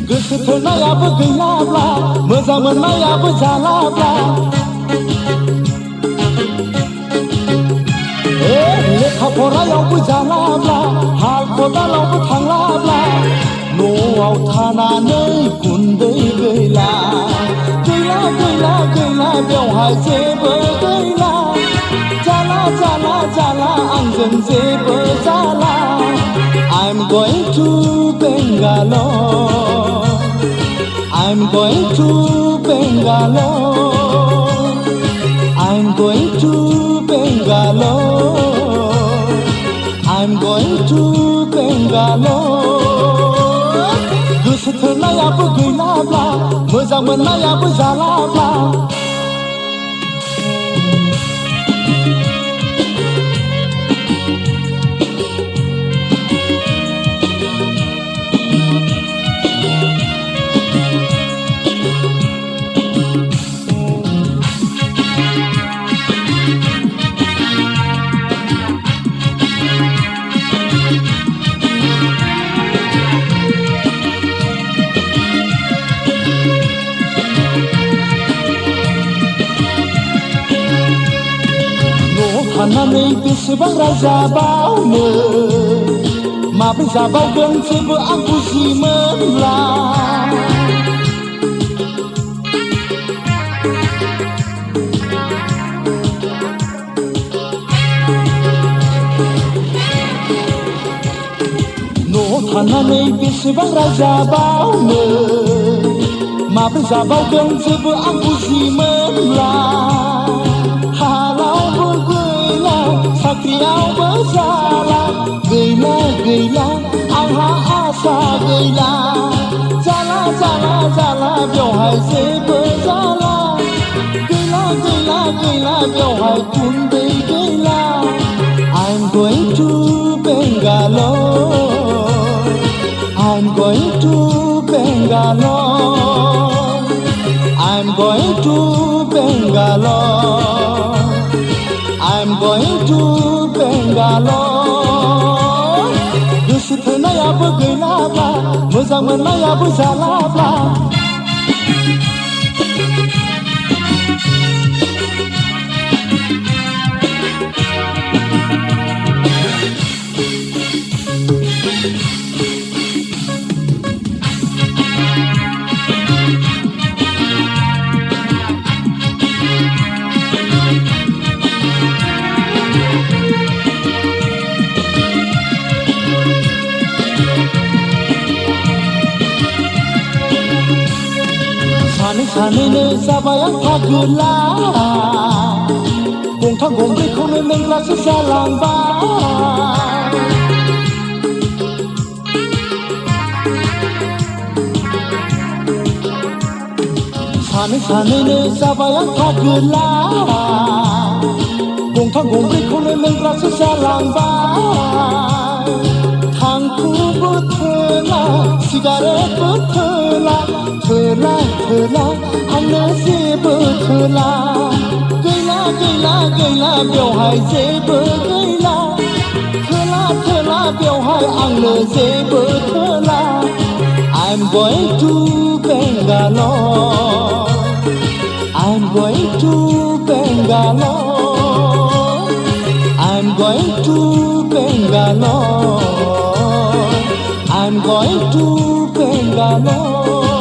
गोसो थोनायाबो गैलाब्ला मोजां मोननायाबो जालाब्ला लेखा फरायावबो जालाब्ला हाल खदालावबो थांलाब्ला न'आव थानानै गुन्दै गैला गैला गैला गैला बेवहाय जेबो गैला जाला जाला जाला आंजों जेबो जाला I'm going to Bangalore I'm going to Bangalore I'm going to Bangalore I'm going to Bangalore गोसो थोनायाबो गैलाब्ला मोजां मोननायाबो जालाब्ला थानानै बेसेबां रायजाबावनो माब्रै जाबावगोन जेबो आं बुजिमोनला न'आव थानानै बेसेबां रायजाबावनो माब्रै जाबावगोन जेबो आं बुजिमोनला साख्रियावबो जाला गैला गैला आंहा आसा गैला जाला जाला जाला बेवहाय जेबो जाला गैला गैला गैला बेवहाय गुन्दै गैला I'm going to Bangalore I'm going to Bangalore I'm going to Bangalore I'm going to Bangalore गोसो थोनायाबो गैलाब्ला मोजां मोननायाबो जालाब्ला सानैनो जाबाय आं फागोला गंथाम गंब्रैखौनो लोंग्रासो जालांबाय सानैनो जाबाय आं फागोला गंथाम गंब्रैखौनो लोंग्रासो जालांबाय थांखुबो थोला सिगारेटबो थोला थोला थोला आंनो जेबो थोला गैला गैला गैला बेवहाय जेबो गैला थोला थोला बेवहाय आंनो जेबो थोला I'm going to Bangalore I'm going to Bangalore I'm going to Bangalore I'm going to Bangalore